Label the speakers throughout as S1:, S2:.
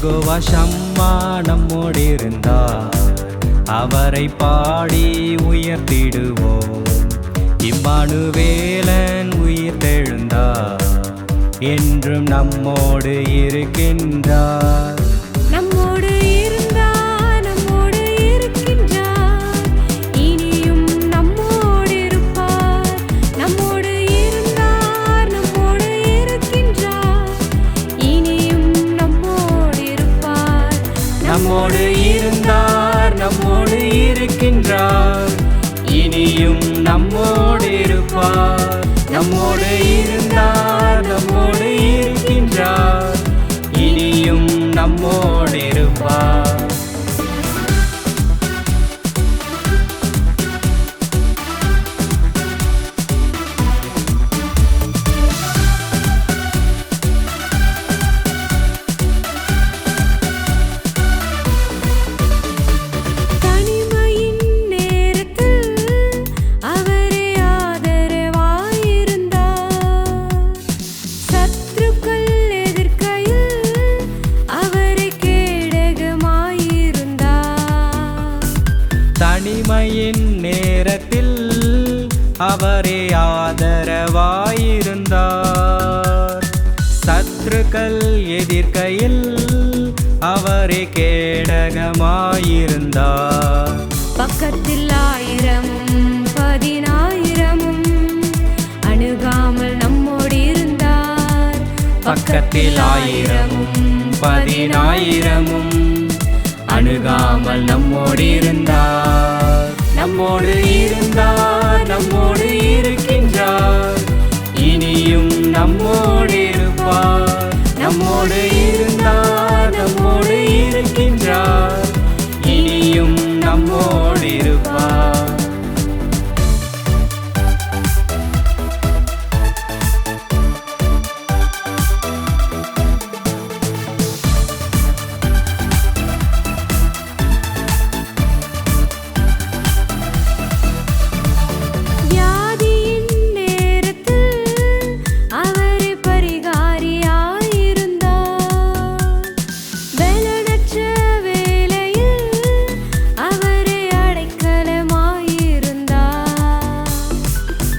S1: யெகோவா ஷம்மா நம்மோடு இருந்தார், அவரை பாடி உயர்த்திடுவோம். இம்மானுவேலன் உயிர்த்தெழுந்தார், என்றும் நம்மோடு இருக்கின்றார்.
S2: நம்மோடு இருந்தார், நம்மோடு இருக்கின்றார், இனியும் நம்மோடு இருப்பார். நம்மோடு இருந்தார், நம்மோடு இருக்கின்றார், இனியும் நம்மோடு இருப்பார்.
S1: நம்மோடு இருந்தார், நம்மோடு இருக்கின்றார், இனியும் நம்மோடு இருப்பார். நம்மோடு இருந்தார், நம்மோடு இருக்கின்றார், இனியும் நம்மோடு இருப்பார். தனிமையின் நேரத்தில் அவரே ஆதரவாயிருந்தார். சத்துருக்கள் எதிர்க்கையில் அவரே கேடகமாயிருந்தார்.
S2: பக்கத்தில் 1000 10,000 அணுகாமல் நம்மோடு இருந்தார்.
S1: பக்கத்தில் 1000 10,000 அணுகாமல் நம்மோடு இருந்தார். நம்மோடு இருந்தார், நம்மோடு இருக்கின்றார், இனியும் நம்மோடு இருப்பார். நம்மோடு இருந்தார், நம்மோடு இருக்கின்றார், இனியும் நம்மோடு இருப்பார்.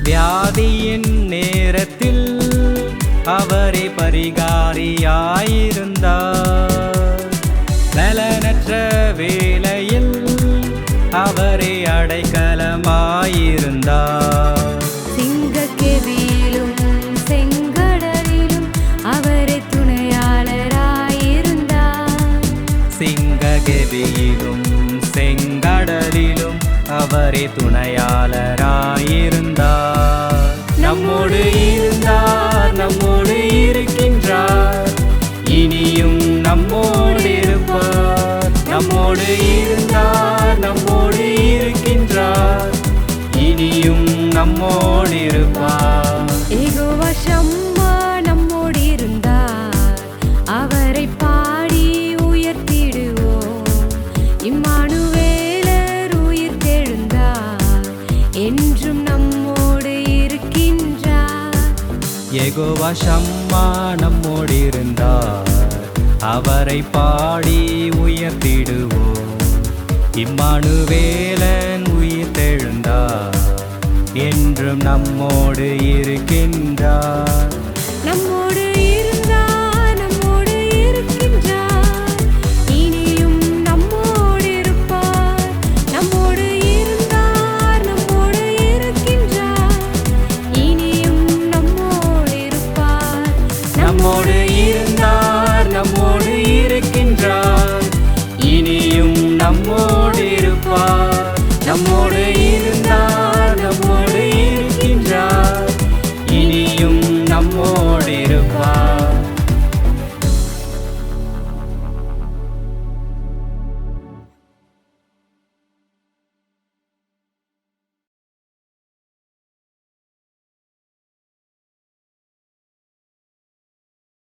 S1: வியாதியின் நேரத்தில் அவரே பரிகாரியாயிருந்தார். பலனற்ற வேளையில் அவரே அடைக்கலமாயிருந்தார்.
S2: சிங்கக்கெபியிலும் செங்கடலிலும் அவரே துணையாளராயிருந்தார்.
S1: சிங்கக்கெபியிலும் செங்கடலிலும் அவரே துணையாளராயிருந்தார். நம்மோடு இருந்தார், நம்மோடு இருக்கின்றார், இனியும் நம்மோடு இருப்பார். நம்மோடு இருந்தார், நம்மோடு இருக்கின்றார், இனியும் நம்மோடு இருப்பார்.
S2: யெகோவா ஷம்மா நம்மோடு இருந்தார், அவரை பாடி உயர்த்திடுவோம். இம்மானுவேலர் உயிர்த்தெழுந்தார், என்றும் நம்மோடு இருக்கின்றார்.
S1: யெகோவா ஷம்மா நம்மோடு இருந்தார், அவரை பாடி உயர்த்திடுவோம். இம்மானுவேலன் உயிர்த்தெழுந்தார், என்றும் நம்மோடு இருக்கின்றார்.